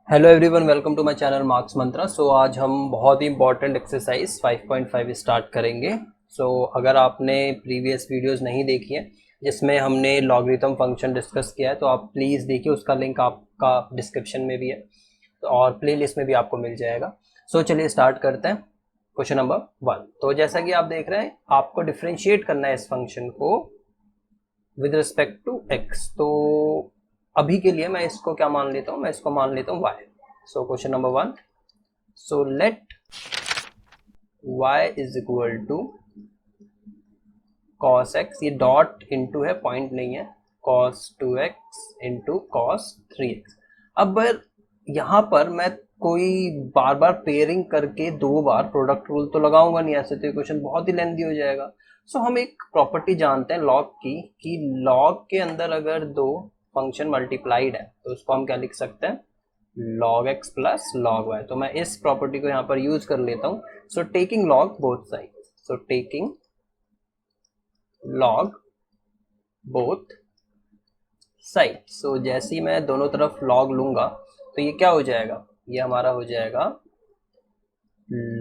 Hello everyone, welcome to my channel Marks Mantra. So आज हम बहुत ही इंपॉर्टेंट एक्सरसाइज 5.5 स्टार्ट करेंगे। अगर आपने प्रीवियस वीडियोस नहीं देखी हैं जिसमें हमने लॉगरिथम फंक्शन डिस्कस किया है तो आप प्लीज़ देखिए, उसका लिंक आपका डिस्क्रिप्शन में भी है और प्लेलिस्ट में भी आपको मिल जाएगा। चलिए स्टार्ट करते हैं। Question number 1। तो जैसा कि आप देख रहे हैं, आपको डिफ्रेंशिएट करना है इस फंक्शन को विद रिस्पेक्ट टू एक्स। तो अभी के लिए मैं इसको क्या मान लेता हूँ, मैं इसको मान लेता हूँ y। Question number 1। Let y is equal to cos x, ये डॉट इनटू है, पॉइंट नहीं है, cos 2x into cos 3x। अब यहाँ पर मैं कोई बार बार पेयरिंग करके दो बार प्रोडक्ट रूल तो लगाऊंगा नहीं, ऐसे तो क्वेश्चन बहुत ही लेंथी हो जाएगा। हम एक प्रॉपर्टी जानते हैं लॉग की, कि लॉग के अंदर अगर दो फंक्शन मल्टीप्लाइड है तो उसको हम क्या लिख सकते हैं, log x plus log y। तो मैं इस प्रॉपर्टी को यहाँ पर यूज कर लेता हूँ। Taking log both side, taking log both side. जैसे ही मैं दोनों तरफ log लूंगा तो ये क्या हो जाएगा, ये हमारा हो जाएगा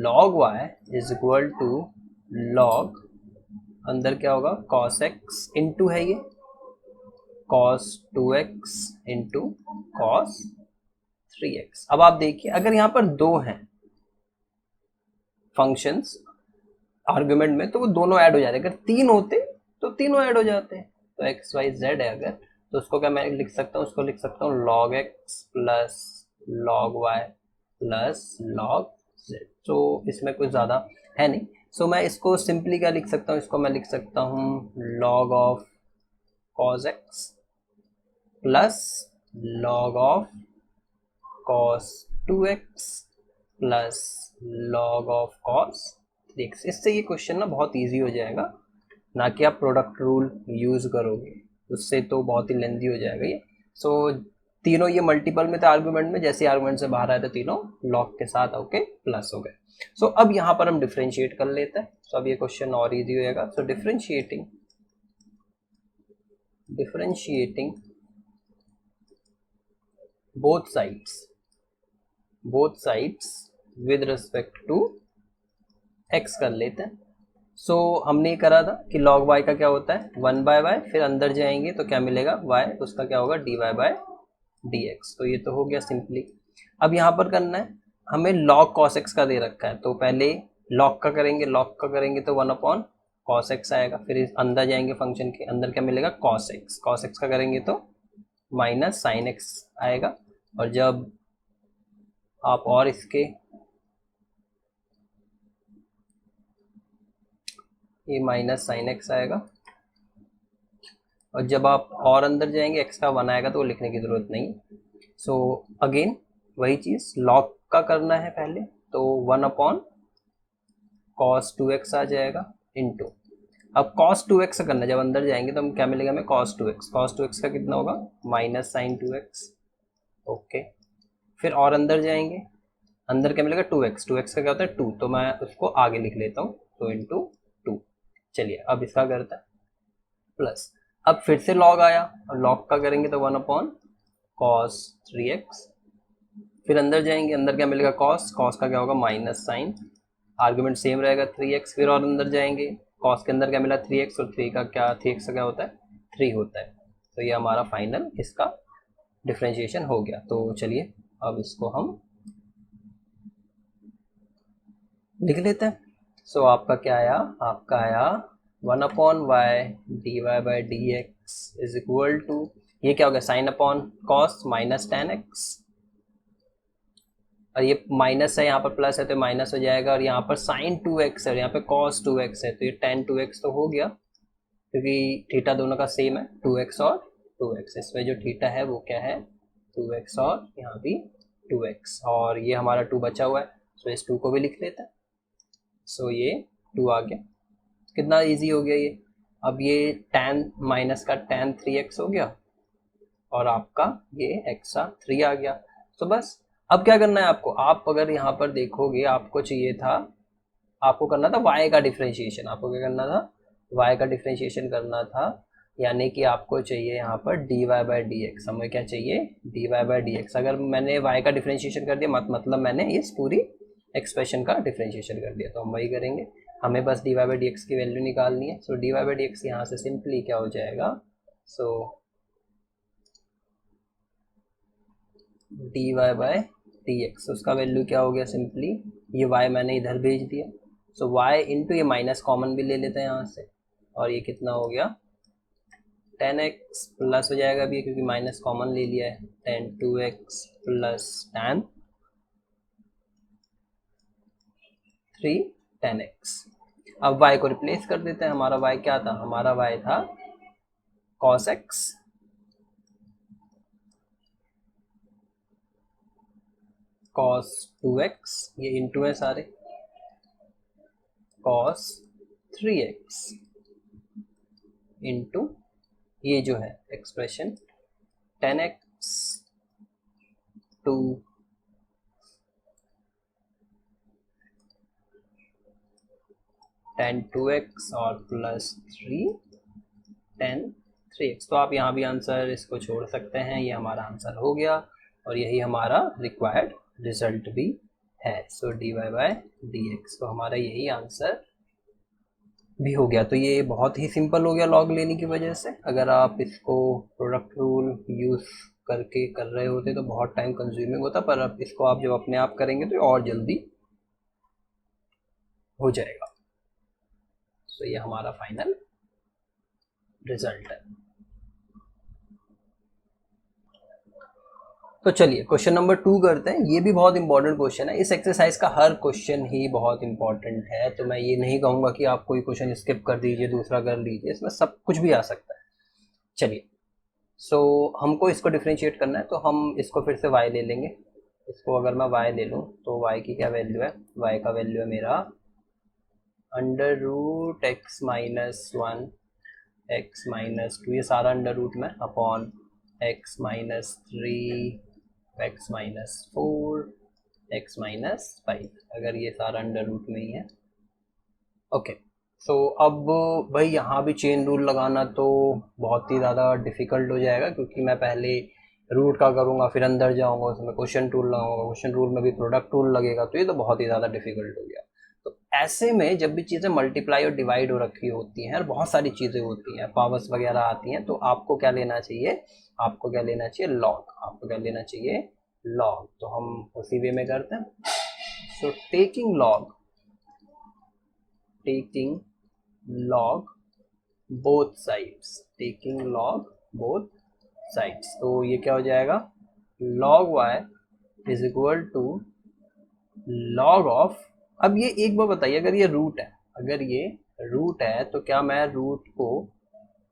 log y is equal to log, अंदर क्या होगा cos x इंटू है ये cos 2x into cos 3x। अब आप देखिए, अगर यहाँ पर दो हैं फंक्शंस आर्गुमेंट में तो वो दोनों ऐड हो जाते, अगर तीन होते तो तीनों ऐड हो जाते। तो एक्स वाई जेड है अगर, तो उसको क्या मैं लिख सकता हूँ, उसको लिख सकता हूँ log x plus log y plus log z। तो इसमें कुछ ज़्यादा है नहीं। मैं इसको सिंपली क्या लिख सकता हूँ, इसको मैं लिख सकता हूँ log of cos x plus log of cos 2x plus log of cos 3x। इससे ये क्वेश्चन ना बहुत इजी हो जाएगा, ना कि आप प्रोडक्ट रूल यूज करोगे, उससे तो बहुत ही लेंथी हो जाएगा ये। तीनों ये मल्टीपल में थे आर्गुमेंट में, जैसे आर्गुमेंट से बाहर आए तो तीनों लॉग के साथ ओके प्लस हो गए। अब यहाँ पर हम डिफ्रेंशिएट कर लेते हैं। अब ये क्वेश्चन और इजी हो जाएगा। Differentiating both sides with respect to x कर लेते हैं। हमने ये करा था कि log y का क्या होता है 1/y, फिर अंदर जाएंगे तो क्या मिलेगा y, उसका क्या होगा dy/dx। तो ये तो हो गया सिंपली। अब यहाँ पर करना है हमें log cos x का दे रखा है, तो पहले log का करेंगे तो 1/cos x आएगा, फिर इस अंदर जाएंगे फंक्शन के अंदर, क्या मिलेगा cos x का करेंगे तो माइनस साइन x आएगा। और जब आप और इसके ये माइनस साइन एक्स आएगा, और जब आप और अंदर जाएंगे एक्स का 1 आएगा तो वो लिखने की ज़रूरत नहीं। अगेन वही चीज़, log का करना है पहले, तो 1/cos 2x आ जाएगा इंटू, अब cos 2x करना है, जब अंदर जाएंगे तो हम क्या मिलेगा हमें cos 2x का कितना होगा माइनस साइन 2x ओके। फिर और अंदर जाएंगे, अंदर क्या मिलेगा 2x का क्या होता है 2, तो मैं उसको आगे लिख लेता हूँ, तो इंटू 2। चलिए अब इसका करता है प्लस, अब फिर से log आया और log का करेंगे तो 1/cos 3x, फिर अंदर जाएंगे, अंदर क्या मिलेगा cos का क्या होगा माइनस साइन, आर्गुमेंट सेम रहेगा 3x, फिर और अंदर जाएंगे cos के अंदर क्या मिला 3x, और 3x का क्या होता है 3 होता है। तो ये हमारा फाइनल इसका डिफ्रेंशिएशन हो गया। तो चलिए अब इसको हम लिख लेते हैं। आपका क्या आया, आपका आया 1/y dy/dx is equal to, ये क्या हो गया sine upon cos minus tan x, और ये माइनस है यहाँ पर प्लस है तो माइनस हो जाएगा, और यहाँ पर साइन 2x है और यहाँ पे cos 2x है, तो ये tan 2x तो हो गया, क्योंकि थीटा दोनों का सेम है 2x और 2x। इसमें जो थीटा है वो क्या है 2x और यहाँ भी 2x, और ये हमारा 2 बचा हुआ है, इस 2 को भी लिख लेते हैं। ये 2 आ गया, कितना इजी हो गया ये। अब ये tan माइनस का tan 3x हो गया, और आपका ये एक्स्ट्रा 3 आ गया। बस अब क्या करना है आपको, आप अगर यहाँ पर देखोगे आपको चाहिए था, आपको करना था y का डिफ्रेंशिएशन, आपको क्या करना था y का डिफ्रेंशिएशन करना था। यानी कि आपको चाहिए यहाँ पर dy बाई डी एक्स, हमें क्या चाहिए dy बाई डी एक्स। अगर मैंने y का डिफ्रेंशिएशन कर दिया मतलब मैंने इस पूरी एक्सप्रेशन का डिफ्रेंशिएशन कर दिया, तो हम वही करेंगे। हमें बस dy बाई डी एक्स की वैल्यू निकालनी है। सो dy बाई डी एक्स यहाँ से सिंपली क्या हो जाएगा, सो dy बाई डी एक्स, उसका वैल्यू क्या हो गया सिंपली, ये y मैंने इधर भेज दिया, सो y इंटू ये माइनस कॉमन भी ले लेते हैं यहाँ से, और ये कितना हो गया 10x प्लस हो जाएगा अभी क्योंकि माइनस कॉमन ले लिया है, 2x प्लस 10x। अब y को रिप्लेस कर देते हैं। हमारा y क्या था, हमारा y था cos x cos 2x, ये इंटू है सारे, cos 3x इंटू ये जो है एक्सप्रेशन 10x टू 2x और प्लस 3x। तो आप यहाँ भी आंसर इसको छोड़ सकते हैं, ये हमारा आंसर हो गया और यही हमारा रिक्वायर्ड रिजल्ट भी है। सो dy बाई डी एक्स, तो हमारा यही आंसर भी हो गया। तो ये बहुत ही सिंपल हो गया लॉग लेने की वजह से। अगर आप इसको प्रोडक्ट रूल यूज़ करके कर रहे होते तो बहुत टाइम कंज्यूमिंग होता, पर अब इसको आप जब अपने आप करेंगे तो और जल्दी हो जाएगा। सो ये हमारा फाइनल रिजल्ट है। तो चलिए क्वेश्चन नंबर 2 करते हैं। ये भी बहुत इंपॉर्टेंट क्वेश्चन है। इस एक्सरसाइज का हर क्वेश्चन ही बहुत इंपॉर्टेंट है, तो मैं ये नहीं कहूँगा कि आप कोई क्वेश्चन स्किप कर दीजिए दूसरा कर लीजिए, इसमें सब कुछ भी आ सकता है। चलिए, सो हमको इसको डिफ्रेंशिएट करना है, तो हम इसको फिर से y ले लेंगे। इसको अगर मैं y ले लूँ तो y की क्या वैल्यू है, y का वैल्यू है मेरा under root x minus 1 x minus 2, ये सारा अंडर रूट में, upon x minus 3 x minus 4 x minus 5, अगर ये सारा अंडर रूट में ही है। ओके, सो अब भाई यहाँ भी चेन रूल लगाना तो बहुत ही ज़्यादा डिफ़िकल्ट हो जाएगा, क्योंकि मैं पहले रूट का करूँगा फिर अंदर जाऊँगा उसमें क्वेश्चन रूल लगाऊंगा, क्वेश्चन रूल में भी प्रोडक्ट रूल लगेगा, तो ये तो बहुत ही ज़्यादा डिफ़िकल्ट हो गया। तो ऐसे में जब भी चीज़ें मल्टीप्लाई और डिवाइड हो रखी होती हैं और बहुत सारी चीज़ें होती हैं, पावर्स वगैरह आती हैं, तो आपको क्या लेना चाहिए, आपको क्या लेना चाहिए लॉग, आपको क्या लेना चाहिए लॉग। तो हम उसी वे में करते हैं। सो taking log both sides, taking log both sides, तो ये क्या हो जाएगा log y is equal to log of, अब ये एक बार बताइए, अगर ये रूट है, अगर ये रूट है तो क्या मैं रूट को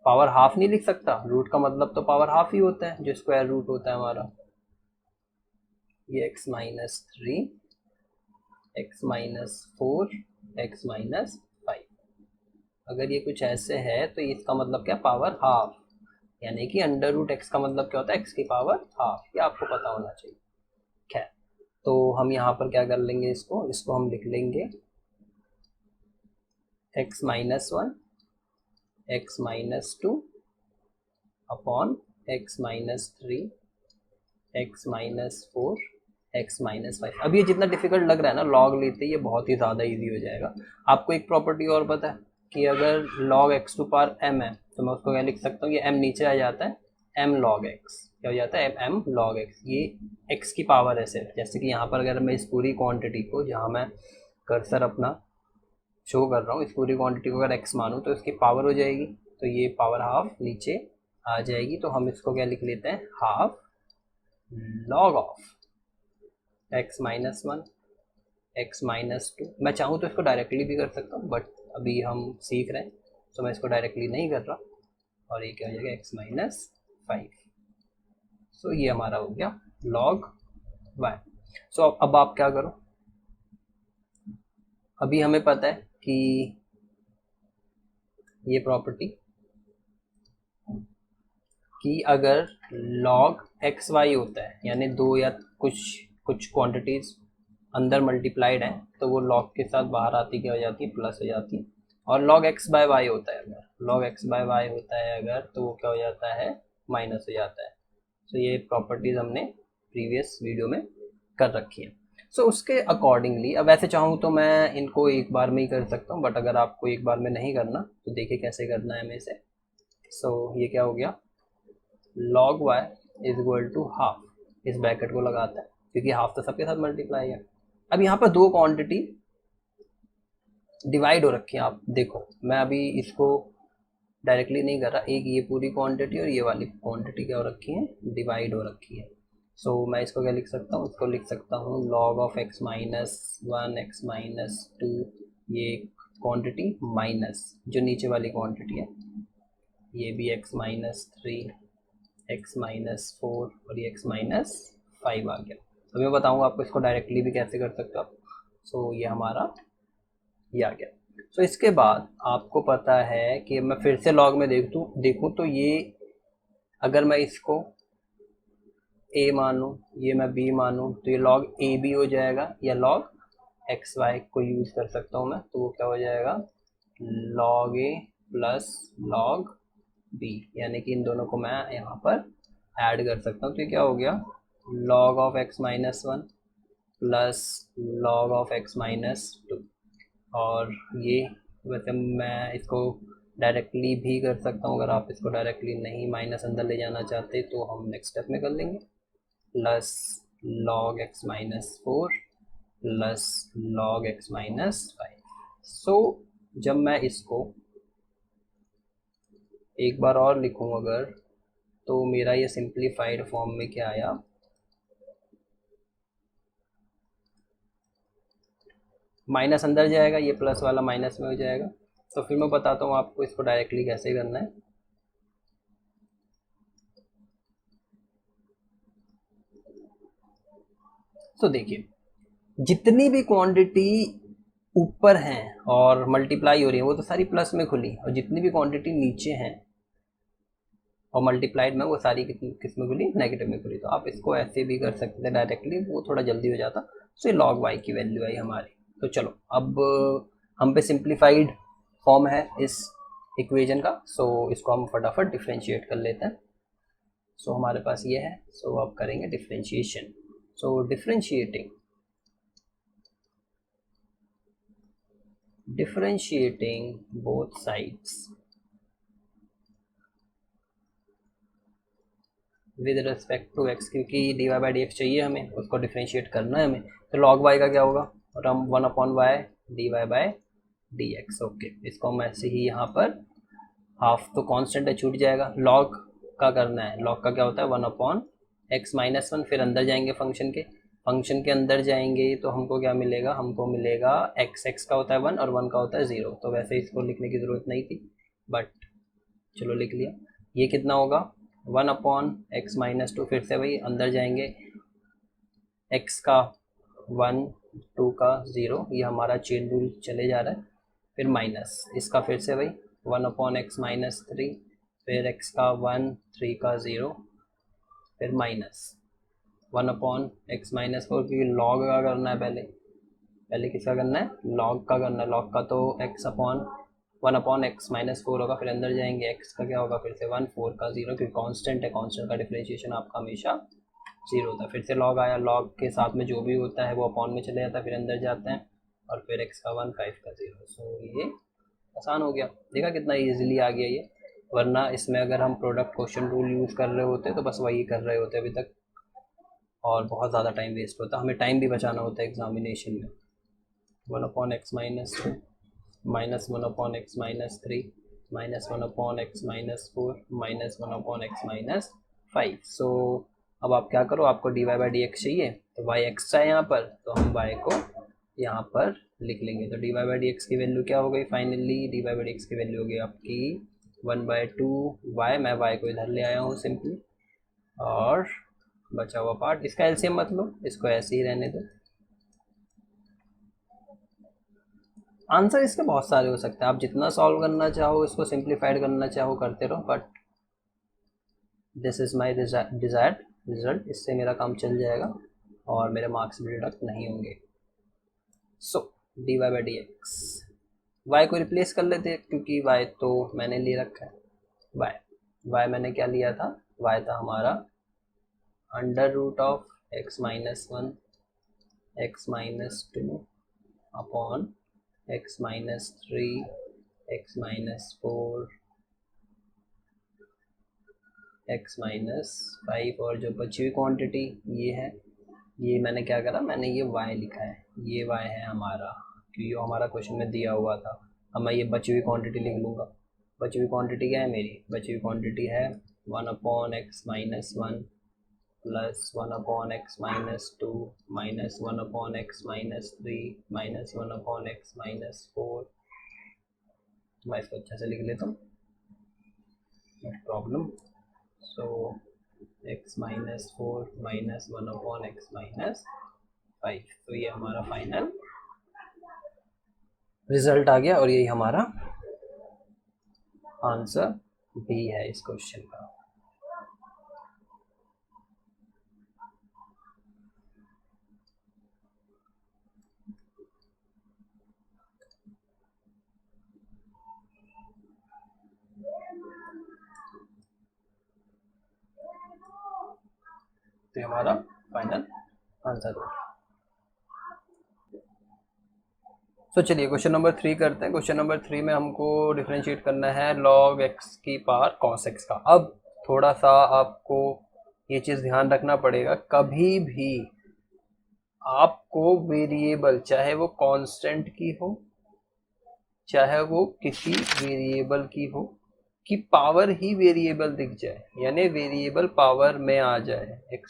पावर हाफ नहीं लिख सकता? रूट का मतलब तो पावर हाफ ही होता है जो स्क्वायर रूट होता है हमारा। ये x minus 3 x minus 4 x minus 5, अगर ये कुछ ऐसे है तो इसका मतलब क्या, पावर हाफ, यानी कि अंडर रूट एक्स का मतलब क्या होता है, एक्स की पावर हाफ, ये आपको पता होना चाहिए। खैर, तो हम यहाँ पर क्या कर लेंगे, इसको हम लिख लेंगे x minus 1 x minus 2 upon x minus 3 x minus 4 x minus 5। अब ये जितना डिफिकल्ट लग रहा है ना लॉग लेते, ये बहुत ही ज़्यादा इजी हो जाएगा। आपको एक प्रॉपर्टी और पता है कि अगर log x to power m है तो मैं उसको क्या लिख सकता हूँ, ये m नीचे आ जाता है, m log x क्या हो जाता है, m log x, ये x की पावर है सिर्फ। जैसे कि यहाँ पर अगर मैं इस पूरी क्वांटिटी को, जहाँ मैं कर्सर अपना शो कर रहा हूँ, इस पूरी क्वांटिटी को अगर x मानूँ तो इसकी पावर हो जाएगी, तो ये पावर हाफ नीचे आ जाएगी। तो हम इसको क्या लिख लेते हैं, half log of x minus 1 x minus 2। मैं चाहूँ तो इसको डायरेक्टली भी कर सकता हूँ, बट अभी हम सीख रहे हैं तो मैं इसको डायरेक्टली नहीं कर रहा, और ये क्या हो जाएगा एक्स माइनस 5। सो ये हमारा हो गया लॉग वाई। सो अब आप क्या करो, अभी हमें पता है कि ये प्रॉपर्टी कि अगर log एक्स वाई होता है, यानी दो या कुछ क्वांटिटीज अंदर मल्टीप्लाइड हैं, तो वो log के साथ बाहर आती क्या हो जाती है, प्लस हो जाती है। और log x बाय वाई होता है, अगर log x बाय वाई होता है अगर, तो वो क्या हो जाता है, माइनस हो जाता है। तो ये प्रॉपर्टीज हमने प्रीवियस वीडियो में कर रखी है। सो उसके अकॉर्डिंगली अब ऐसे चाहूँ तो मैं इनको एक बार में ही कर सकता हूँ, बट अगर आपको एक बार में नहीं करना तो देखिए कैसे करना है हमें इसे। सो ये क्या हो गया, log y is equal to half, इस ब्रैकेट को लगाता है क्योंकि हाफ तो सबके साथ मल्टीप्लाई है। अब यहाँ पर दो क्वांटिटी डिवाइड हो रखी है, आप देखो मैं अभी इसको डायरेक्टली नहीं कर रहा, एक ये पूरी क्वांटिटी और ये वाली क्वांटिटी क्या हो रखी है, डिवाइड हो रखी है। सो मैं इसको क्या लिख सकता हूँ, इसको लिख सकता हूँ log of x minus one x minus to, ये क्वांटिटी माइनस जो नीचे वाली क्वांटिटी है, ये भी x minus three, x minus four और ये एक्स माइनस फाइव आ गया। तो मैं बताऊँगा आपको इसको डायरेक्टली भी कैसे कर सकते हो आप। सो ये हमारा ये आ गया। सो इसके बाद आपको पता है कि मैं फिर से लॉग में देखूँ तो ये अगर मैं इसको a मानूँ, ये मैं b मानूँ, तो ये log a b हो जाएगा, या log एक्स वाई को यूज़ कर सकता हूँ मैं, तो वो क्या हो जाएगा, log a plus log b, यानी कि इन दोनों को मैं यहाँ पर ऐड कर सकता हूँ। तो ये क्या हो गया, log of x minus one plus log of x minus two. और ये वैसे मैं इसको डायरेक्टली भी कर सकता हूँ, अगर आप इसको डायरेक्टली नहीं माइनस अंदर ले जाना चाहते तो हम नेक्स्ट स्टेप में कर लेंगे, plus log x minus four plus log x minus five. So जब मैं इसको एक बार और लिखूँ अगर, तो मेरा ये सिंप्लीफाइड फॉर्म में क्या आया, माइनस अंदर जाएगा, ये प्लस वाला माइनस में हो जाएगा। तो फिर मैं बताता हूँ आपको इसको डायरेक्टली कैसे करना है। तो देखिए जितनी भी क्वांटिटी ऊपर हैं और मल्टीप्लाई हो रही है वो तो सारी प्लस में खुली, और जितनी भी क्वांटिटी नीचे हैं और मल्टीप्लाइड में वो सारी किस में खुली, नेगेटिव में खुली। तो आप इसको ऐसे भी कर सकते थे डायरेक्टली, वो थोड़ा जल्दी हो जाता। सो ये log y की वैल्यू आई हमारी। तो चलो अब हम पे सिंप्लीफाइड फॉर्म है इस इक्वेशन का, सो इसको हम फटाफट डिफ्रेंशिएट कर लेते हैं। सो हमारे पास ये है, सो अब करेंगे differentiation. So differentiating both sides with respect to x, क्योंकि dy बाई डी एक्स चाहिए हमें, उसको डिफ्रेंशिएट करना है हमें। तो log y का क्या होगा, और हम one upon y d Y by D x. Okay, इसको हम ऐसे ही यहाँ पर हाफ तो कांस्टेंट है छूट जाएगा, log का करना है, log का क्या होता है one upon x minus one, फिर अंदर जाएंगे फंक्शन के अंदर जाएंगे तो हमको क्या मिलेगा, हमको मिलेगा एक्स का होता है वन और वन का होता है ज़ीरो। तो वैसे इसको लिखने की ज़रूरत नहीं थी, बट चलो लिख लिया। ये कितना होगा, one upon x minus to, फिर से वही अंदर जाएंगे, एक्स का वन टू का ज़ीरो, ये हमारा चेन रूल चले जा रहा है। फिर माइनस इसका फिर से वही one upon x minus three, फिर एक्स का वन थ्री का ज़ीरो, फिर minus one upon x minus four, क्योंकि लॉग का करना है पहले किसका करना है, लॉग का करना है। लॉग का तो x upon one upon x minus four होगा, फिर अंदर जाएंगे एक्स का क्या होगा, फिर से वन, फोर का ज़ीरो, क्योंकि कांस्टेंट है, कांस्टेंट का डिफरेंशिएशन आपका हमेशा ज़ीरो होता है। फिर से लॉग आया, लॉग के साथ में जो भी होता है वो अपॉन में चले जाता है, फिर अंदर जाते हैं और फिर एक्स का वन, फाइव का ज़ीरो। सो ये आसान हो गया, देखा कितना ईजिली आ गया ये। वरना इसमें अगर हम प्रोडक्ट क्वेश्चन रूल यूज़ कर रहे होते तो बस वही कर रहे होते अभी तक, और बहुत ज़्यादा टाइम वेस्ट होता, हमें टाइम भी बचाना होता है एग्जामिनेशन में। One upon x minus two minus one upon x minus three minus one upon x minus four minus one upon x minus five. So अब आप क्या करो, आपको d Y by D x चाहिए, तो वाई एक्स है यहाँ पर, तो हम वाई को यहाँ पर लिख लेंगे। तो d Y by D x की वैल्यू क्या हो गई, finally d Y by D x की वैल्यू हो गई आपकी वन बाई टू वाई, मैं वाई को इधर ले आया हूँ सिंपली, और बचा हुआ पार्ट इसका एलसीएम मत लो, इसको ऐसे ही रहने दो। आंसर इसके बहुत सारे हो सकते हैं, आप जितना सॉल्व करना चाहो, इसको सिंप्लीफाइड करना चाहो करते रहो, but this is my desired result, इससे मेरा काम चल जाएगा और मेरे मार्क्स भी डिडक्ट नहीं होंगे। So d Y by D x y को रिप्लेस कर लेते हैं, क्योंकि y तो मैंने ले रखा है। y मैंने क्या लिया था, y था हमारा under root of x minus 1 x minus 2 upon x minus 3 x minus 4 x minus 5, और जो बची हुई क्वांटिटी ये है, ये मैंने क्या करा, मैंने ये y लिखा है, ये y है हमारा, क्योंकि ये हमारा क्वेश्चन में दिया हुआ था। अब मैं ये बची हुई क्वांटिटी लिख लूँगा। बची हुई क्वांटिटी क्या है मेरी, बची हुई क्वांटिटी है 1/x-1 plus 1/x-2 minus 1/x-3 minus 1/x-4। मैं इसको अच्छा से लिख लेता हूँ, नो प्रॉब्लम। सो x माइनस 4 माइनस 1/x-5, तो ये हमारा फाइनल रिजल्ट आ गया, और यही हमारा आंसर बी है इस क्वेश्चन का। तो हमारा फाइनल आंसर है। तो चलिए क्वेश्चन नंबर 3 करते हैं। क्वेश्चन नंबर 3 में हमको डिफरेंशिएट करना है log x की पावर cos x का। अब थोड़ा सा आपको ये चीज़ ध्यान रखना पड़ेगा, कभी भी आपको वेरिएबल, चाहे वो कांस्टेंट की हो चाहे वो किसी वेरिएबल की हो, कि पावर ही वेरिएबल दिख जाए, यानी वेरिएबल पावर में आ जाए x,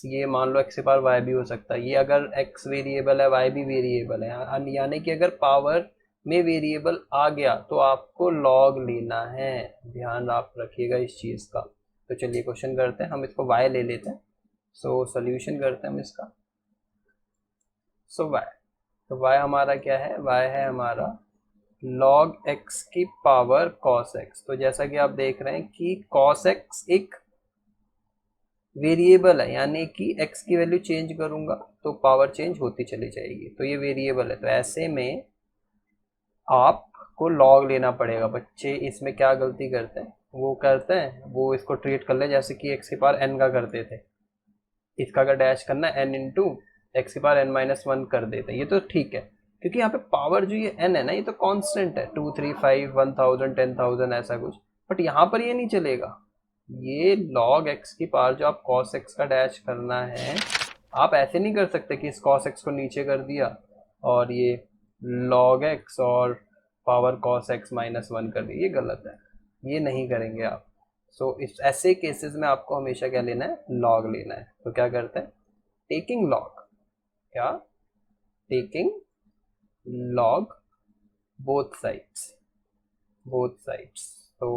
ये मान लो x से पावर y भी हो सकता है, ये अगर x वेरिएबल है y भी वेरिएबल है, यानी कि अगर पावर में वेरिएबल आ गया तो आपको लॉग लेना है। ध्यान आप रखिएगा इस चीज़ का। तो चलिए क्वेश्चन करते हैं, हम इसको y ले लेते हैं। सो सोल्यूशन करते हैं हम इसका। सो y, तो y हमारा क्या है, y है हमारा log x की पावर cos x। तो जैसा कि आप देख रहे हैं कि cos x एक वेरिएबल है, यानी कि x की वैल्यू चेंज करूंगा तो पावर चेंज होती चली जाएगी, तो ये वेरिएबल है। तो ऐसे में आपको log लेना पड़ेगा। बच्चे इसमें क्या गलती करते हैं, वो करते हैं वो इसको ट्रीट कर ले जैसे कि x की पावर n का करते थे, इसका अगर डैश करना है n इंटू एक्स की पावर n-1 कर देते हैं, ये तो ठीक है, क्योंकि यहाँ पे पावर जो ये n है ना, ये तो कांस्टेंट है, 2 3 5 1000 10,000 ऐसा कुछ, बट यहाँ पर ये नहीं चलेगा। ये log x की पावर जो आप cos x का डैश करना है, आप ऐसे नहीं कर सकते कि इस cos x को नीचे कर दिया और ये log x और पावर cos x -1 कर दी, ये गलत है, ये नहीं करेंगे आप। सो इस ऐसे केसेस में आपको हमेशा क्या लेना है, लॉग लेना है। तो क्या करते हैं, टेकिंग लॉग, क्या टेकिंग लॉग बोथ साइड्स। तो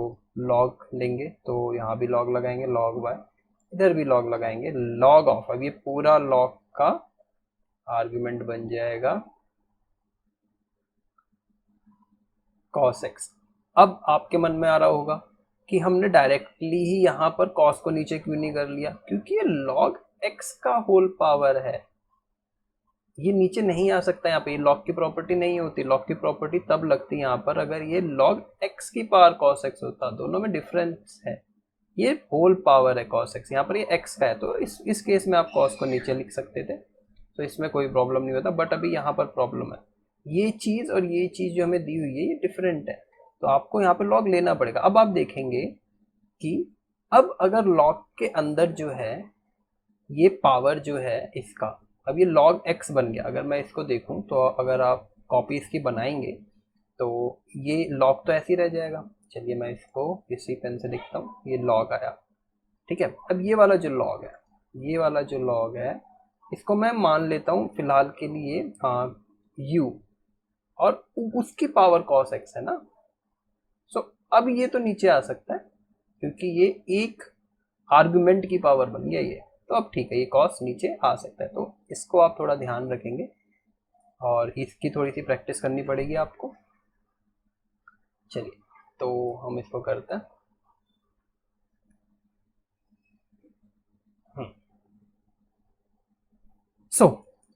लॉग लेंगे तो यहाँ भी लॉग लगाएंगे log y, इधर भी लॉग लगाएंगे log ऑफ, अब ये पूरा लॉग का आर्गुमेंट बन जाएगा cos x। अब आपके मन में आ रहा होगा कि हमने डायरेक्टली ही यहाँ पर cos को नीचे क्यों नहीं कर लिया, क्योंकि ये log x का होल पावर है, ये नीचे नहीं आ सकता। यहाँ पे ये लॉग की प्रॉपर्टी नहीं होती, लॉग की प्रॉपर्टी तब लगती है यहाँ पर अगर ये log x की पावर cos x होता, दोनों में डिफरेंस है, ये होल पावर है cos x, यहाँ पर ये x का है, तो इस केस में आप cos को नीचे लिख सकते थे, तो इसमें कोई प्रॉब्लम नहीं होता। बट अभी यहाँ पर प्रॉब्लम है, ये चीज़ और ये चीज़ जो हमें दी हुई है ये डिफरेंट है, तो आपको यहाँ पर लॉग लेना पड़ेगा। अब आप देखेंगे कि अब अगर लॉग के अंदर जो है ये पावर जो है इसका, अब ये log x बन गया। अगर मैं इसको देखूं तो अगर आप कॉपी इसकी बनाएंगे तो ये log तो ऐसे ही रह जाएगा। चलिए मैं इसको इसी पेन से लिखता हूँ, ये log आया, ठीक है। अब ये वाला जो log है, ये वाला जो log है, इसको मैं मान लेता हूँ फिलहाल के लिए u, और उसकी पावर cos x है ना। सो अब ये तो नीचे आ सकता है क्योंकि ये एक आर्गुमेंट की पावर बन गया ये, तो अब ठीक है, ये कॉस नीचे आ सकता है, तो इसको आप थोड़ा ध्यान रखेंगे और इसकी थोड़ी सी प्रैक्टिस करनी पड़ेगी आपको। चलिए तो हम इसको करते हैं। सो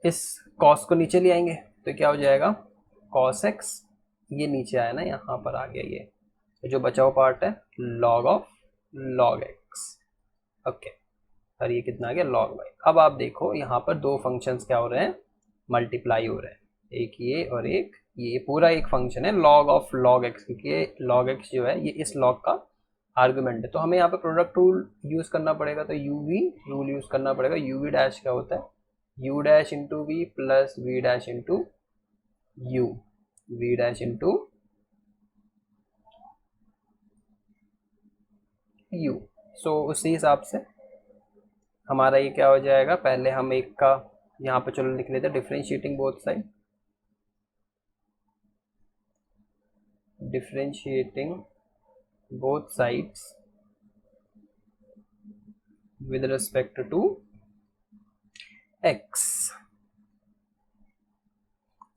इस कॉस को नीचे ले आएंगे तो क्या हो जाएगा, cos x ये नीचे आया ना, यहाँ पर आ गया ये, तो जो बचा हुआ पार्ट है log of log x। Okay, और ये कितना आ गया log y। अब आप देखो यहाँ पर दो फंक्शंस क्या हो रहे हैं, मल्टीप्लाई हो रहे हैं, एक ये और एक ये पूरा एक फंक्शन है log ऑफ log x, क्योंकि ये log x जो है ये इस log का आर्गुमेंट है। तो हमें यहाँ पे प्रोडक्ट रूल यूज करना पड़ेगा, तो uv रूल यूज करना पड़ेगा। uv डैश क्या होता है, u dash into v plus v dash into u, v dash into u. So उसी हिसाब से हमारा ये क्या हो जाएगा, पहले हम एक का यहाँ पे चलो लिख लेते हैं differentiating both side, differentiating both sides with respect to x।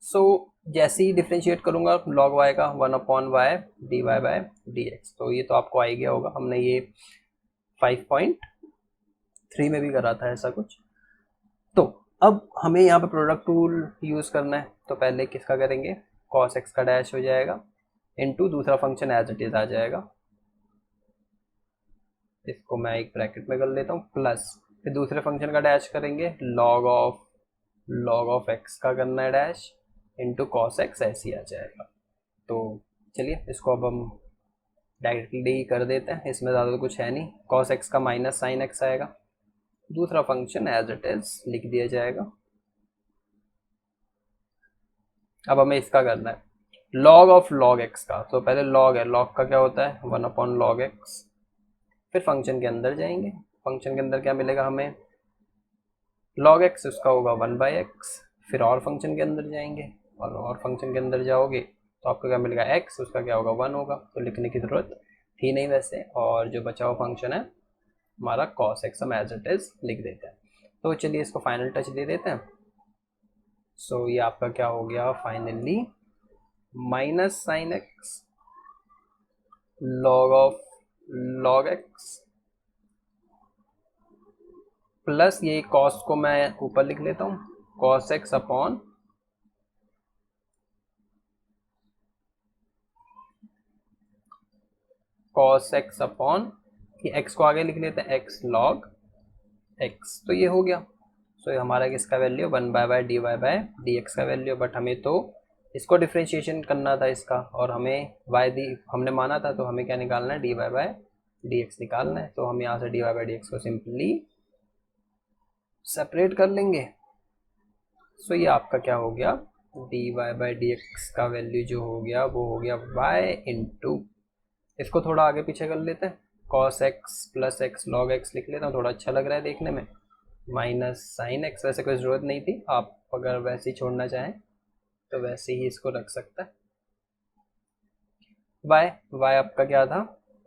So जैसे ही डिफरेंशिएट करूंगा log y का 1/y dy बाय dx, तो ये तो आपको आ ही गया होगा, हमने ये 5.3 में भी करा था ऐसा कुछ। तो अब हमें यहाँ पे प्रोडक्ट रूल यूज करना है, तो पहले किसका करेंगे, cos x का डैश हो जाएगा इनटू दूसरा फंक्शन एज इट इज आ जाएगा, इसको मैं एक ब्रैकेट में कर लेता हूँ, प्लस फिर दूसरे फंक्शन का डैश करेंगे log ऑफ x का करना है डैश इनटू cos x, ऐसे ही आ जाएगा। तो चलिए इसको अब हम डायरेक्टली कर देते हैं, इसमें ज़्यादा तो कुछ है नहीं, cos x का माइनस साइन x आएगा, दूसरा फंक्शन एज इट इज लिख दिया जाएगा। अब हमें इसका करना है log ऑफ log x का, तो पहले log है, log का क्या होता है 1/log x, फिर फंक्शन के अंदर जाएंगे, फंक्शन के अंदर क्या मिलेगा हमें, log x उसका होगा 1/x, फिर और फंक्शन के अंदर जाएंगे और फंक्शन के अंदर जाओगे तो आपको क्या मिलेगा x, उसका क्या होगा 1 होगा, तो लिखने की ज़रूरत थी नहीं वैसे, और जो बचा हुआ फंक्शन है हमारा cos x हम एज इट इज लिख देते हैं। तो चलिए इसको फाइनल टच दे देते हैं। सो ये आपका क्या हो गया finally, minus sine x log of log x plus ये cos को मैं ऊपर लिख लेता हूँ, cos x upon cos x upon ये x को आगे लिख लेते हैं x log x, तो ये हो गया। सो ये हमारा किसका value 1/y dy by dx का वैल्यू, बट हमें तो इसको डिफ्रेंशिएशन करना था इसका, और हमें y दी हमने माना था, तो हमें क्या निकालना है dy बाय dx निकालना है, तो हम यहाँ से dy बाय dx को सिंपली सेपरेट कर लेंगे। सो ये आपका क्या हो गया, dy बाय dx का वैल्यू जो हो गया वो हो गया y इंटू, इसको थोड़ा आगे पीछे कर लेते हैं, cos x plus x log x लिख लेता हूँ, थोड़ा अच्छा लग रहा है देखने में, माइनस साइन x, वैसे कोई ज़रूरत नहीं थी, आप अगर वैसे ही छोड़ना चाहें तो वैसे ही इसको रख सकता है। y आपका क्या था,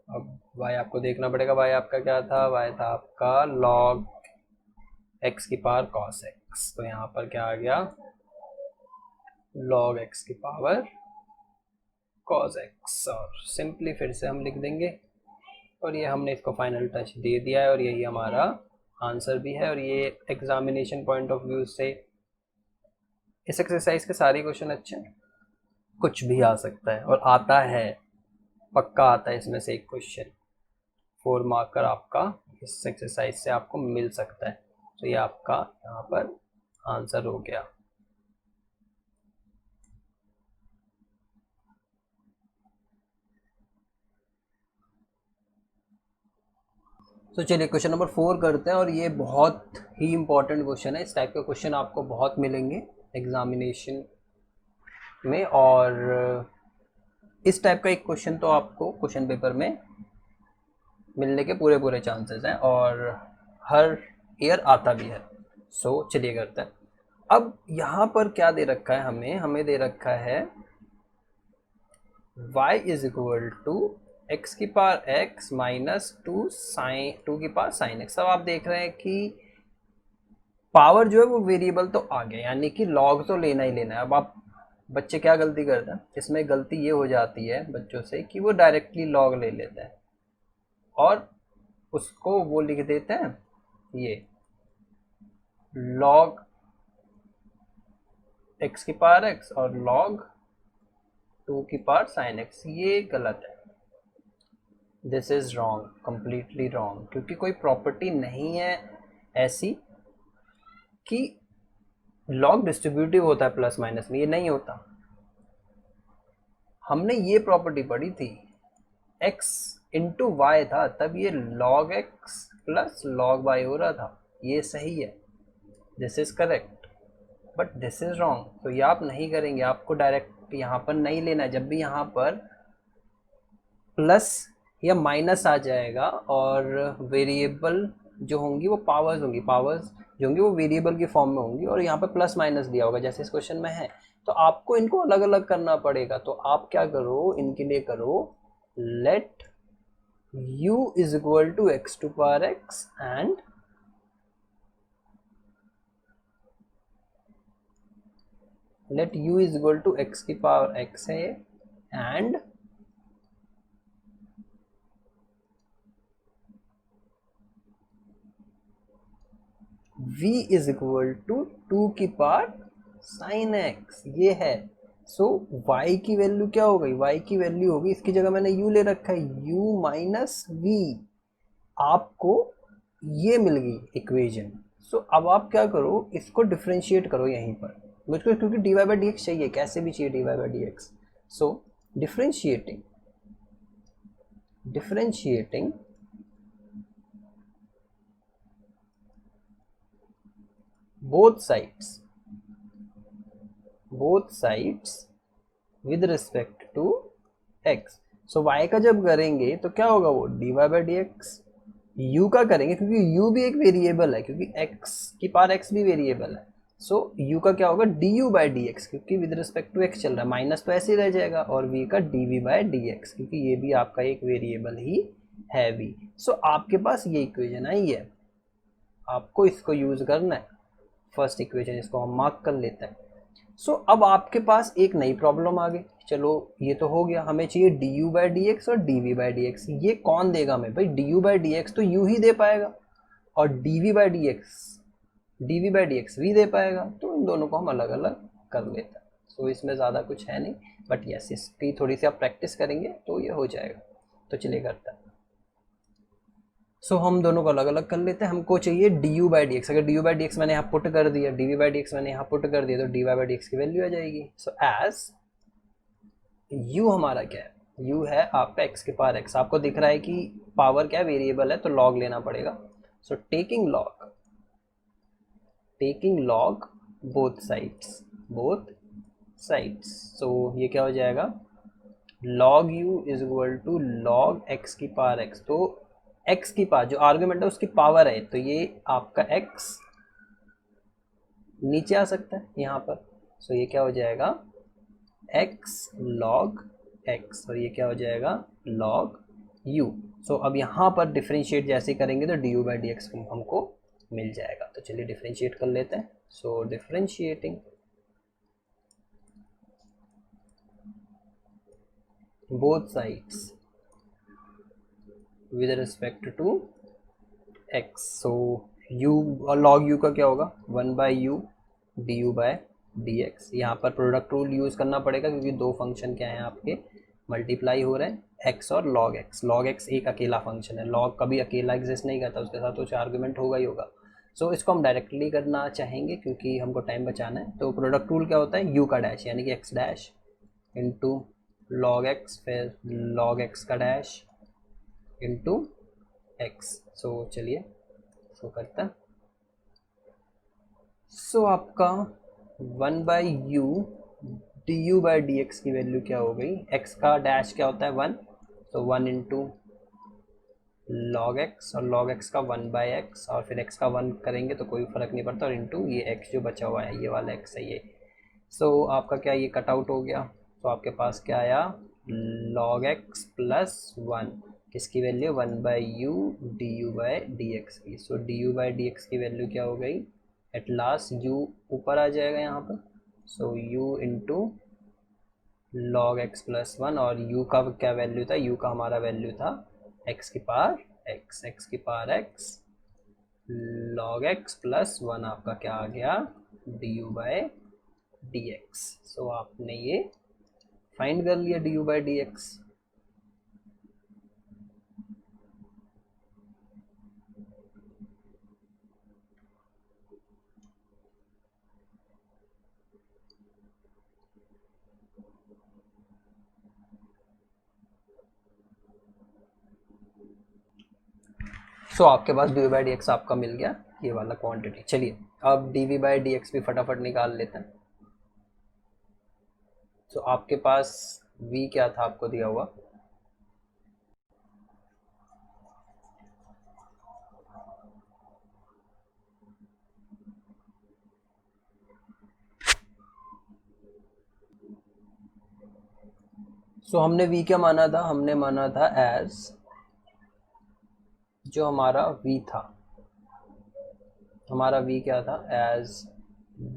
अब y आपको देखना पड़ेगा, y आपका क्या था, y था आपका log x की पावर cos x, तो यहाँ पर क्या आ गया log x की पावर cos x, और सिंपली फिर से हम लिख देंगे, और ये हमने इसको फाइनल टच दे दिया है, और यही हमारा आंसर भी है। और ये एग्जामिनेशन पॉइंट ऑफ व्यू से इस एक्सरसाइज के सारे क्वेश्चन अच्छे हैं, कुछ भी आ सकता है, और आता है पक्का आता है इसमें से एक क्वेश्चन, 4 मार्कर आपका इस एक्सरसाइज से आपको मिल सकता है। तो ये आपका यहाँ पर आंसर हो गया। तो चलिए क्वेश्चन नंबर 4 करते हैं, और ये बहुत ही इंपॉर्टेंट क्वेश्चन है, इस टाइप के क्वेश्चन आपको बहुत मिलेंगे एग्जामिनेशन में, और इस टाइप का एक क्वेश्चन तो आपको क्वेश्चन पेपर में मिलने के पूरे पूरे चांसेस हैं, और हर ईयर आता भी है। सो चलिए करते हैं। अब यहाँ पर क्या दे रखा है, हमें दे रखा है y is equal to x की पावर x माइनस 2 की पावर साइन x। अब आप देख रहे हैं कि पावर जो है वो वेरिएबल तो आ गया, यानी कि लॉग तो लेना ही लेना है। अब आप बच्चे क्या गलती करते हैं, इसमें गलती ये हो जाती है बच्चों से कि वो डायरेक्टली लॉग ले लेते हैं और उसको वो लिख देते हैं ये log x की पावर x और log 2 की पावर साइन एक्स, ये गलत है, this is wrong, completely wrong, क्योंकि कोई प्रॉपर्टी नहीं है ऐसी कि लॉग डिस्ट्रीब्यूटिव होता है प्लस माइनस में, ये नहीं होता। हमने ये प्रॉपर्टी पढ़ी थी, x इंटू वाई था, तब ये log x plus log y हो रहा था, ये सही है, this is correct, but this is wrong. तो ये आप नहीं करेंगे, आपको डायरेक्ट यहाँ पर नहीं लेना है। जब भी यहाँ पर प्लस या माइनस आ जाएगा और वेरिएबल जो होंगी वो पावर्स होंगी, पावर्स जो होंगी वो वेरिएबल की फॉर्म में होंगी, और यहाँ पे प्लस माइनस दिया होगा जैसे इस क्वेश्चन में है, तो आपको इनको अलग अलग करना पड़ेगा। तो आप क्या करो, इनके लिए करो late u is equal to x to power x and let u is equal to x की पावर x है and v is equal to 2 की पावर sin x, ये है। सो y की वैल्यू क्या हो गई, y की वैल्यू होगी, इसकी जगह मैंने u ले रखा है, u माइनस v, आपको ये मिल गई इक्वेशन। सो अब आप क्या करो, इसको डिफ्रेंशिएट करो यहीं पर मुझको, क्योंकि dy बाई डी एक्स चाहिए, कैसे भी चाहिए dy by D x. So differentiating differentiating both sides with respect to x। So y का जब करेंगे तो क्या होगा, वो dy by D x, u का करेंगे क्योंकि u भी एक वेरिएबल है, क्योंकि x की पावर x भी वेरिएबल है। सो u का क्या होगा, du बाई डी एक्स, क्योंकि विद रिस्पेक्ट टू x चल रहा है, माइनस तो ऐसे ही रह जाएगा, और v का dv बाई डी एक्स, क्योंकि ये भी आपका एक वेरिएबल ही है v। सो आपके पास ये इक्वेशन आई है, आपको इसको यूज करना है, फर्स्ट इक्वेशन, इसको हम मार्क कर लेते हैं। सो अब आपके पास एक नई प्रॉब्लम आ गई, चलो ये तो हो गया, हमें चाहिए du बाई डी एक्स और dv बाई डी एक्स। ये कौन देगा हमें, भाई du बाई डी एक्स तो u ही दे पाएगा, और dv by D x v दे पाएगा, तो इन दोनों को हम अलग अलग कर लेते हैं। सो इसमें ज़्यादा कुछ है नहीं, बट यस इसकी थोड़ी सी आप प्रैक्टिस करेंगे तो ये हो जाएगा। तो चलिए करते हैं। सो हम दोनों को अलग अलग कर लेते हैं। हमको चाहिए du बाई डी एक्स, अगर du बाई डी एक्स मैंने यहाँ पुट कर दिया, dv बाई डी एक्स मैंने यहाँ पुट कर दिया, तो dy बाई डी एक्स की वैल्यू आ जाएगी। सो एज u हमारा क्या है, u है आपका x के पावर x, आपको दिख रहा है कि पावर क्या है, वेरिएबल है, तो log लेना पड़ेगा। So taking log both sides, so ये क्या हो जाएगा, log u is equal to log x की पावर x। तो x की पावर जो आर्गुमेंट है उसकी पावर है, तो ये आपका x नीचे आ सकता है यहाँ पर। सो ये क्या हो जाएगा, x log x, और ये क्या हो जाएगा log u। सो अब यहाँ पर डिफ्रेंशिएट जैसे करेंगे तो du बाई डी एक्स हमको मिल जाएगा। तो चलिए डिफ्रेंशिएट कर लेते हैं। सो differentiating both sides with respect to x। so u और log u का क्या होगा, 1 by you du by D x. यहाँ पर प्रोडक्ट रूल यूज़ करना पड़ेगा, क्योंकि दो फंक्शन क्या हैं आपके, मल्टीप्लाई हो रहे हैं, x और log x। log x एक अकेला फंक्शन है, log कभी अकेला एग्जिस्ट नहीं करता, उसके साथ कुछ आर्गुमेंट होगा ही होगा। सो इसको हम डायरेक्टली करना चाहेंगे क्योंकि हमको टाइम बचाना है। तो प्रोडक्ट रूल क्या होता है, u का डैश यानी कि x dash into log x, फिर log x का डैश इंटू x। सो चलिए सो करते हैं। सो आपका 1 by you du by D x की वैल्यू क्या हो गई, x का डैश क्या होता है 1, तो 1 इंटू log x, और log x का 1 बाई एक्स, और फिर x का 1 करेंगे तो कोई फर्क नहीं पड़ता, और इंटू ये x जो बचा हुआ है, ये वाला x है ये। सो आपका क्या ये कट आउट हो गया, तो आपके पास क्या आया, log x प्लस 1, किसकी value 1 by you du by D x की। सो du बाई डी एक्स की वैल्यू क्या हो गई, एट लास्ट u ऊपर आ जाएगा यहाँ पर। सो u into log x plus 1, और u का क्या वैल्यू था, u का हमारा वैल्यू था x की power x log x plus 1 आपका क्या आ गया, du by D x. So आपने ये फाइंड कर लिया d u by D x. So आपके पास डी बाई डी एक्स आपका मिल गया, ये वाला क्वांटिटी। चलिए अब d v by D x भी फटाफट निकाल लेते हैं। सो आपके पास v क्या था आपको दिया हुआ, सो हमने v क्या माना था, हमने माना था एज जो हमारा v था, हमारा v क्या था as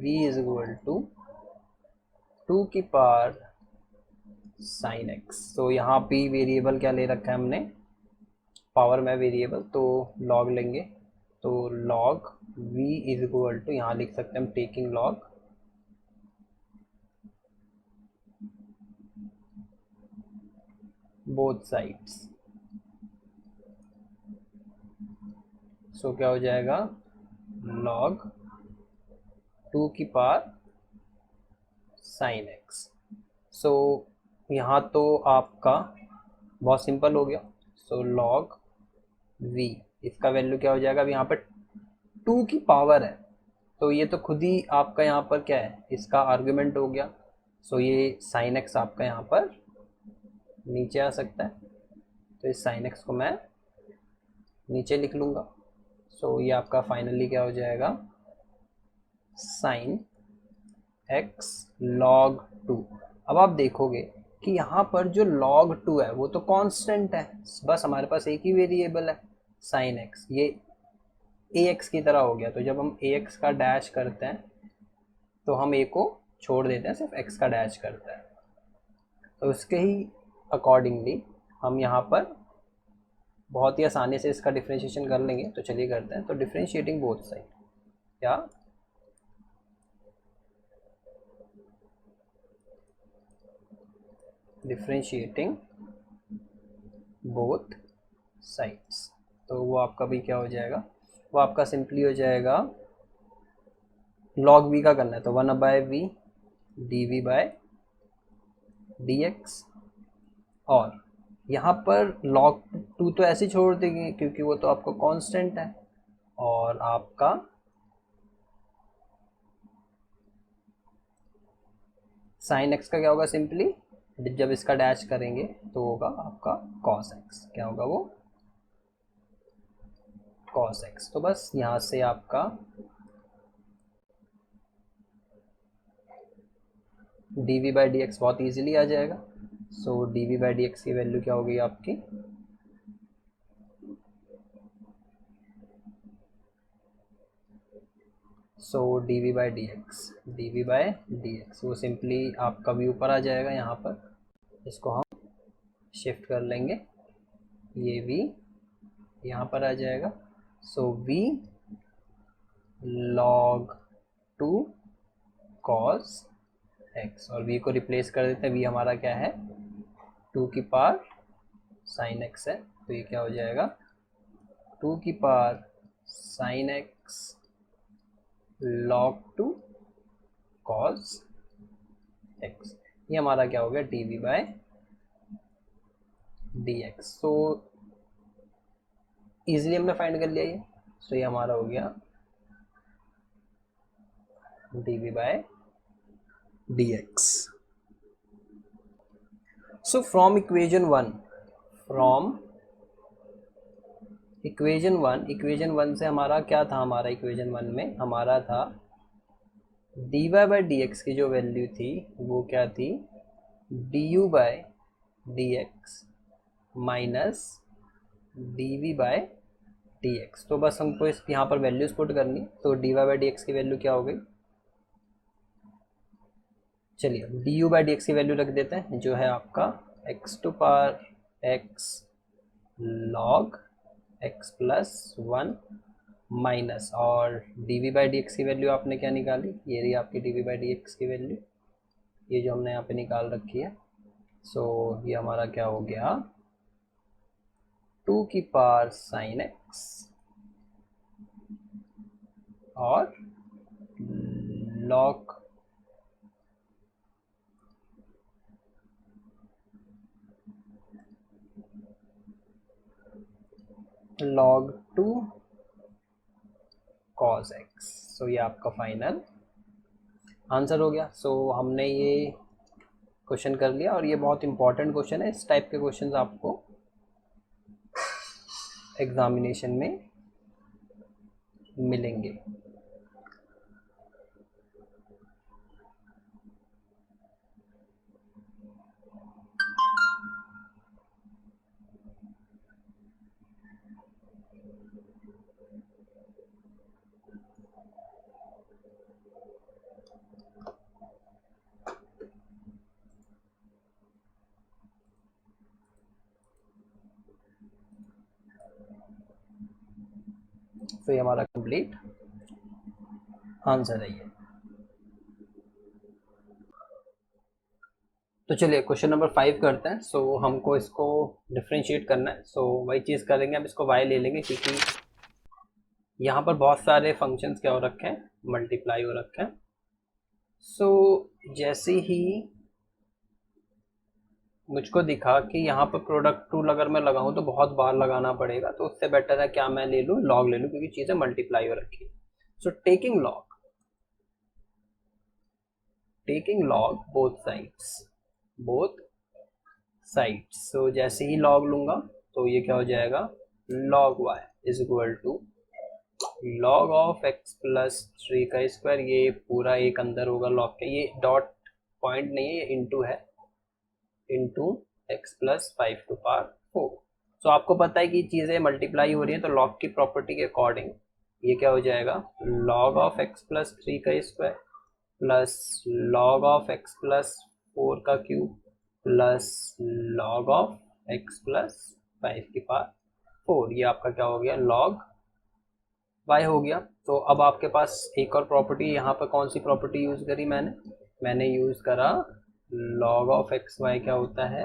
v is equal to 2 की पावर साइन एक्स। तो यहाँ p वेरिएबल क्या ले रखा है हमने, पावर में वेरिएबल, तो लॉग लेंगे। तो log v is equal to, यहाँ लिख सकते हैं हम taking log both sides. So क्या हो जाएगा लॉग 2 की पावर साइन एक्स। सो यहाँ तो आपका बहुत सिंपल हो गया। सो लॉग v, इसका वैल्यू क्या हो जाएगा, अब यहाँ पर 2 की पावर है तो ये तो खुद ही आपका यहाँ पर क्या है, इसका आर्गुमेंट हो गया। सो ये साइन एक्स आपका यहाँ पर नीचे आ सकता है, तो इस साइन एक्स को मैं नीचे लिख लूँगा। सो ये आपका फाइनली क्या हो जाएगा साइन एक्स लॉग 2। अब आप देखोगे कि यहाँ पर जो log 2 है वो तो कांस्टेंट है, बस हमारे पास एक ही वेरिएबल है साइन एक्स, ये ax की तरह हो गया। तो जब हम ax का डैश करते हैं तो हम a को छोड़ देते हैं, सिर्फ x का डैश करते हैं। तो उसके ही अकॉर्डिंगली हम यहाँ पर बहुत ही आसानी से इसका डिफ्रेंशिएशन कर लेंगे। तो चलिए करते हैं। तो डिफ्रेंशिएटिंग बोथ साइड, क्या डिफ्रेंशिएटिंग बोथ साइड्स, तो वो आपका भी क्या हो जाएगा, वो आपका सिंपली हो जाएगा log v का करना है तो 1/v dv बाय dx, और यहाँ पर log 2 तो ऐसे छोड़ देंगे क्योंकि वो तो आपका कांस्टेंट है, और आपका साइन x का क्या होगा, सिंपली जब इसका डैश करेंगे तो होगा आपका cos x, क्या होगा वो cos x। तो बस यहाँ से आपका dv बाई डी एक्स बहुत ईजिली आ जाएगा। सो dv बाई डी एक्स की वैल्यू क्या होगी आपकी, सो dv बाई डी एक्स वो सिंपली आपका भी ऊपर आ जाएगा। यहाँ पर इसको हम शिफ्ट कर लेंगे, ये v यहाँ पर आ जाएगा। सो v log 2 cos x, और v को रिप्लेस कर देते हैं, v हमारा क्या है 2 की पावर साइन x है, तो ये क्या हो जाएगा 2 की power sine x log 2 cos x, ये हमारा क्या हो गया dv by dx। So easily हमने फाइंड कर लिया ये। सो ये हमारा हो गया dv by dx। So from equation one से हमारा क्या था, हमारा इक्वेशन 1 में हमारा था dy बाई डी एक्स की जो वैल्यू थी वो क्या थी du by d x minus dv by dx। तो बस हमको इस यहाँ पर वैल्यूज पुट करनी, तो dy बाई डी एक्स की वैल्यू क्या हो गई, चलिए du बाई डी एक्स की वैल्यू रख देते हैं जो है आपका x to power x log x plus 1 minus, और dv बाई डी एक्स की वैल्यू आपने क्या निकाली, ये रही आपकी dv बाई डी एक्स की वैल्यू, ये जो हमने यहाँ पे निकाल रखी है सो ये हमारा क्या हो गया, 2 की पावर साइन एक्स और लॉग log 2 cos x। सो ये आपका फाइनल आंसर हो गया। सो हमने ये क्वेश्चन कर लिया और ये बहुत इंपॉर्टेंट क्वेश्चन है। इस टाइप के क्वेश्चंस आपको एग्जामिनेशन में मिलेंगे। तो ये हमारा कंप्लीट आंसर है ये। तो चलिए क्वेश्चन नंबर 5 करते हैं। सो हमको इसको डिफ्रेंशिएट करना है। सो वही चीज़ करेंगे, हम इसको y ले लेंगे क्योंकि यहाँ पर बहुत सारे फंक्शंस क्या हो रखे हैं, मल्टीप्लाई हो रखे हैं। सो जैसे ही मुझको दिखा कि यहाँ पर प्रोडक्ट रूल अगर मैं लगाऊं तो बहुत बार लगाना पड़ेगा, तो उससे बेटर है क्या मैं ले लूँ, लॉग ले लूँ, क्योंकि चीज़ें मल्टीप्लाई हो रखी है। So taking log both sides. So जैसे ही लॉग लूंगा तो ये क्या हो जाएगा, log y is equal to log of x plus 3 का स्क्वायर। ये पूरा एक अंदर होगा लॉग के, ये डॉट पॉइंट नहीं है, ये इंटू है, into x plus 5 to power 4। So आपको पता है कि चीज़ें मल्टीप्लाई हो रही है, तो लॉग की प्रॉपर्टी के अकॉर्डिंग ये क्या हो जाएगा, log ऑफ x प्लस 3 का square plus log of x plus 4 का cube plus log of x plus 5 की पावर 4। ये आपका क्या हो गया, log y हो गया। तो अब आपके पास एक और प्रॉपर्टी, यहाँ पर कौन सी प्रॉपर्टी यूज़ करी मैंने यूज़ करा log ऑफ एक्स वाई क्या होता है,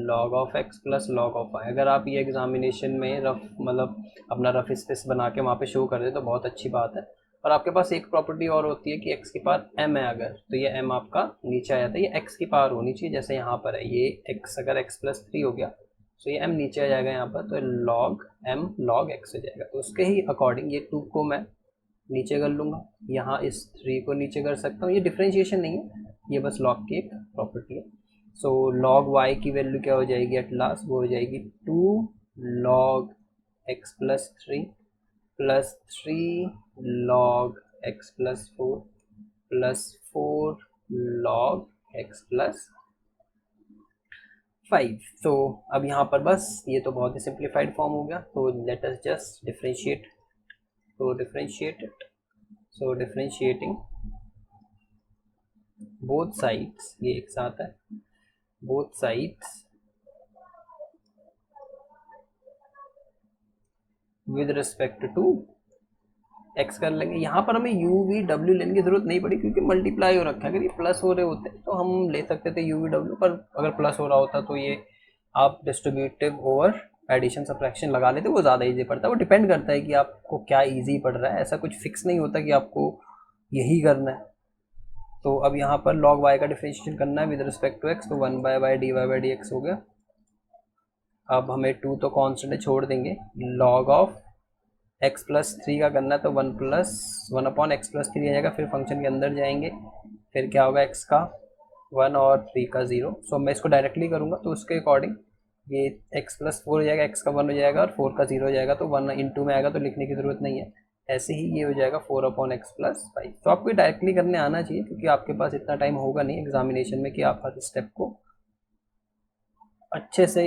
log of x plus log of y. अगर आप ये एग्जामिनेशन में रफ मतलब अपना रफ स्पेस बना के वहाँ पे शो कर दे तो बहुत अच्छी बात है। और आपके पास एक प्रॉपर्टी और होती है कि x की पावर m है अगर, तो ये m आपका नीचे आ जाता है, ये x की पावर होनी चाहिए, जैसे यहाँ पर है ये x, अगर x प्लस 3 हो गया तो ये m नीचे आ जाएगा यहाँ पर, तो log m log x हो जाएगा। तो उसके ही अकॉर्डिंग ये 2 को मैं नीचे कर लूँगा, यहाँ इस 3 को नीचे कर सकता हूँ। ये डिफ्रेंशिएशन नहीं है, ये बस लॉग की एक प्रॉपर्टी है। सो log y की वैल्यू क्या हो जाएगी एट लास्ट, वो हो जाएगी 2 log x plus 3 plus 3 log x plus 4 plus 4 log x plus 5। तो अब यहाँ पर बस ये तो बहुत ही सिंप्लीफाइड फॉर्म हो गया, तो लेट अस जस्ट डिफ्रेंशिएट। तो डिफ्रेंशिएटिंग बोथ साइड्स, ये एक साथ है, both sides with respect to x कर लेंगे। यहाँ पर हमें u v w लेने की जरूरत नहीं पड़ी क्योंकि मल्टीप्लाई हो रखा है। अगर ये प्लस हो रहे होते तो हम ले सकते थे u v w, पर अगर प्लस हो रहा होता तो ये आप डिस्ट्रीब्यूटिव ओवर एडिशन सब्ट्रैक्शन लगा लेते, वो ज़्यादा इजी पड़ता है। वो डिपेंड करता है कि आपको क्या इजी पड़ रहा है, ऐसा कुछ फिक्स नहीं होता कि आपको यही करना है। तो अब यहाँ पर log y का डिफरेंशिएशन करना है विद रिस्पेक्ट टू x, तो 1 by y d Y by D x हो गया। अब हमें 2 तो कॉन्स्टेंट है, छोड़ देंगे। log ऑफ x प्लस 3 का करना है तो 1 अपॉन एक्स प्लस 3 आ जाएगा। फिर फंक्शन के अंदर जाएंगे, फिर क्या होगा, x का 1 और 3 का 0। सो मैं इसको डायरेक्टली करूँगा तो उसके अकॉर्डिंग ये x प्लस 4 हो जाएगा, x का 1 हो जाएगा और 4 का 0 हो जाएगा, तो 1 इंटू में आएगा तो लिखने की ज़रूरत नहीं है। ऐसे ही ये हो जाएगा 4 अपॉन एक्स प्लस 5। तो आपको डायरेक्टली करने आना चाहिए क्योंकि आपके पास इतना टाइम होगा नहीं एग्जामिनेशन में कि आप हर स्टेप को अच्छे से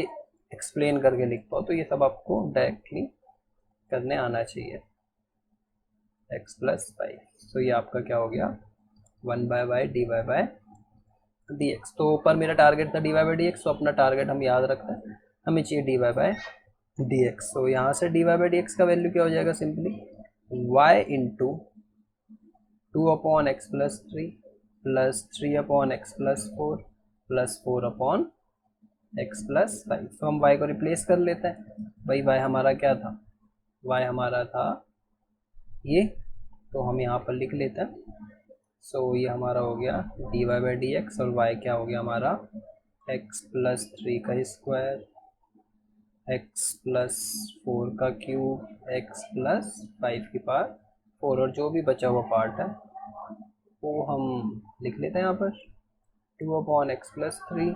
एक्सप्लेन करके लिख पाओ। तो ये सब आपको डायरेक्टली करने आना चाहिए, x प्लस 5। तो ये आपका क्या हो गया, 1 by y d y by d x. तो ऊपर मेरा टारगेट था d Y by D x, तो अपना टारगेट हम याद रखते हैं, हमें चाहिए d y by d x. तो यहाँ से डी वाई बाई डी एक्स का वैल्यू क्या हो जाएगा, simply y into 2 upon x plus 3 plus 3 upon x plus 4 plus 4/x+5। तो हम y को रिप्लेस कर लेते हैं। भाई y हमारा क्या था, y हमारा था ये, तो हम यहाँ पर लिख लेते हैं। सो ये हमारा हो गया dy/dx और y क्या हो गया हमारा x+3 का स्क्वायर, x+4 का क्यूब, x+5 की पावर 4, और जो भी बचा हुआ पार्ट है वो हम लिख लेते हैं यहाँ पर 2/x+3,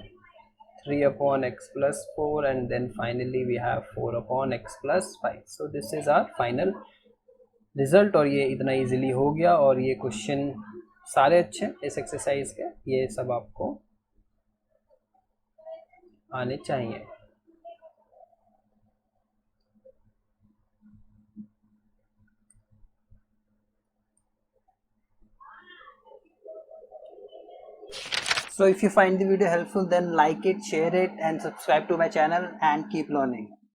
3/x+4 and then finally we have 4/x+5. So this is our final result. और ये इतना इजीली हो गया, और ये क्वेश्चन सारे अच्छे इस एक्सरसाइज के, ये सब आपको आने चाहिए। So if you find the video helpful, then like it, share it and subscribe to my channel and keep learning.